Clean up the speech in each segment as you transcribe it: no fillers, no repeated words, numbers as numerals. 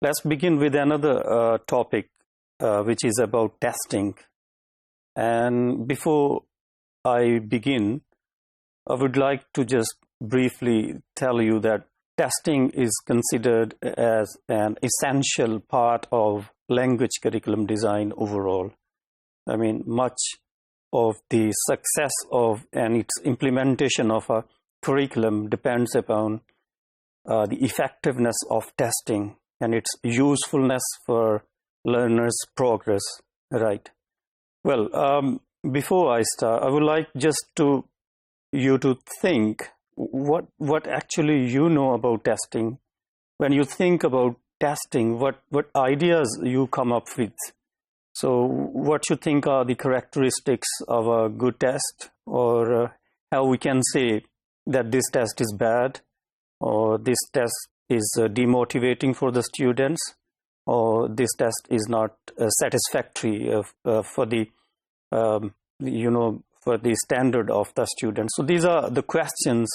Let's begin with another topic, which is about testing. And before I begin, I would like to just briefly tell you that testing is considered as an essential part of language curriculum design overall. I mean, much of the success of and its implementation of a curriculum depends upon the effectiveness of testing and its usefulness for learners' progress, right? Well, before I start, I would like just you to think what actually you know about testing. When you think about testing, what ideas you come up with? So what you think are the characteristics of a good test, or how we can say that this test is bad, or this test is demotivating for the students, or this test is not satisfactory for the for the standard of the students. So these are the questions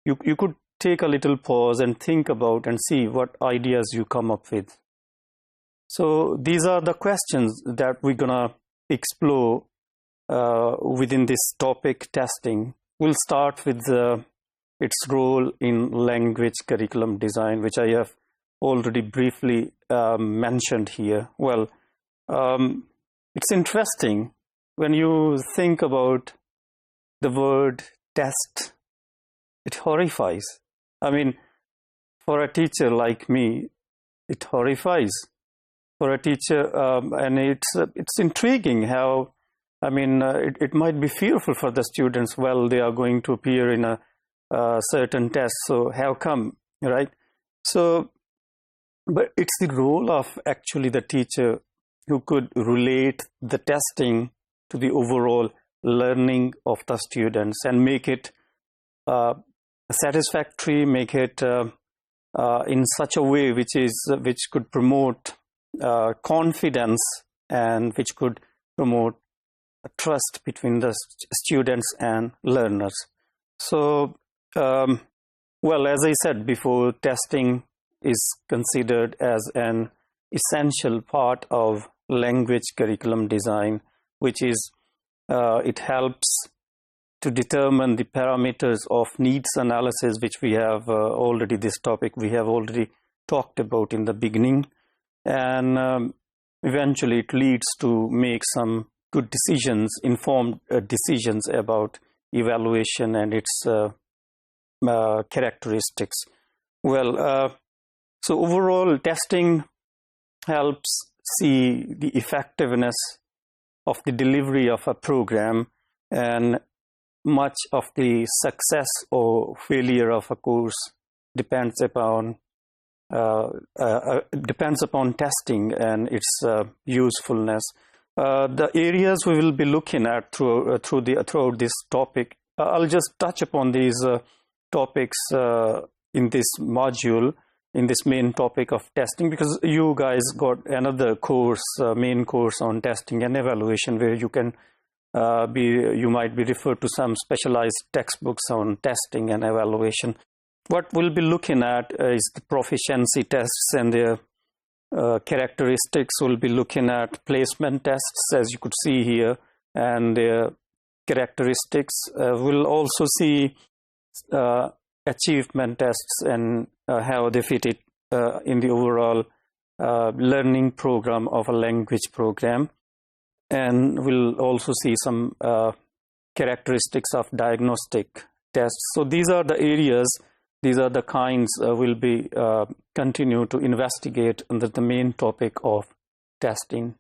you could take a little pause and think about and see what ideas you come up with. So these are the questions that we're gonna explore within this topic, testing. We'll start with its role in language curriculum design, which I have already briefly mentioned here. Well, it's interesting when you think about the word test. It horrifies. I mean, for a teacher like me, it horrifies. For a teacher, and it's intriguing how, I mean, it might be fearful for the students. Well, they are going to appear in a certain test, so how come, right? So, but it's the role of actually the teacher who could relate the testing to the overall learning of the students and make it satisfactory, make it in such a way which could promote confidence and which could promote trust between the students and learners. So, well, as I said before, testing is considered as an essential part of language curriculum design, which is it helps to determine the parameters of needs analysis, which we have already, this topic we have already talked about in the beginning. And eventually it leads to make some good decisions, informed decisions about evaluation and its characteristics. Well, so overall testing helps see the effectiveness of the delivery of a program, and much of the success or failure of a course depends upon testing and its usefulness. The areas we will be looking at throughout this topic, I'll just touch upon these topics in this module, in this main topic of testing, because you guys got another course, main course on testing and evaluation, where you can you might be referred to some specialized textbooks on testing and evaluation. What we'll be looking at is the proficiency tests and their characteristics. We'll be looking at placement tests, as you could see here, and their characteristics. We'll also see achievement tests and how they fit it in the overall learning program of a language program. And we'll also see some characteristics of diagnostic tests. So these are the areas, these are the kinds we'll be continue to investigate under the main topic of testing.